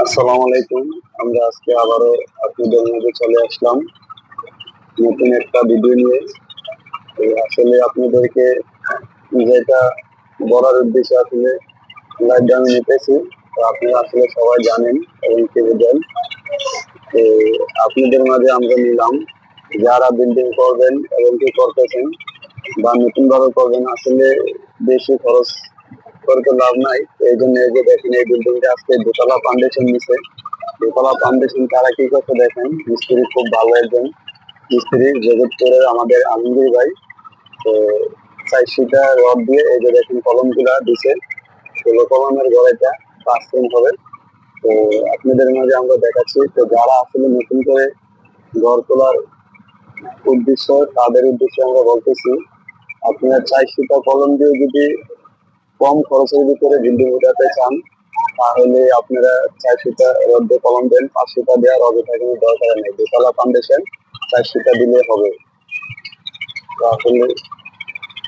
আসসালামু আলাইকুম। আমরা আজকে আবারও আপনাদের মাঝে চলে আসলাম নতুন একটা ভিডিও নিয়ে। তো আসলে আপনাদেরকে যেটা বলার উদ্দেশ্যে আসলে লাইভটা আমি নিতেছি। তো আপনারা আসলে সবাই জানেন এবং কি বুঝেন। তো আপনাদের মাঝে আমরা নিলাম যারা বিল্ডিং করবেন এবং কি করতেছেন বা নতুন ভাবে করবেন, আসলে বেশি খরচ করতে লাভ নাই। এই জন্য এই যে দেখেন, এই বিল্ডিংটা আজকে দোতলা ফাউন্ডেশন নিছে। দোতলা ফাউন্ডেশন তারা কি করছে দেখেন, মিস্ত্রি খুব ভালো একজন মিস্ত্রি, জগৎপুরের আমাদের আলমগীর ভাই। তো 4 সিটা রড দিয়ে এই যে দেখেন কলম গুলা দিছে। 16 কলমের ঘর, এটা 5 রুম হবে। তো আপনাদের মাঝে আমরা দেখাচ্ছি। তো যারা আসলে নতুন করে ঘর তোলার উদ্দেশ্য, তাদের উদ্দেশ্যে আমরা বলতেছি, আপনারা 4 সিটা কলম দিয়ে যদি কম খরচের ভিতরে বিল্ডিং উঠাতে চান, তাহলে আপনারা 4 সিটা রড দিয়ে কলম দেন। 5 সিটা দেওয়ার অযথা কোনো দরকার নেই। দোতলা ফাউন্ডেশন 4 সিটা দিলে হবে। তো আসলে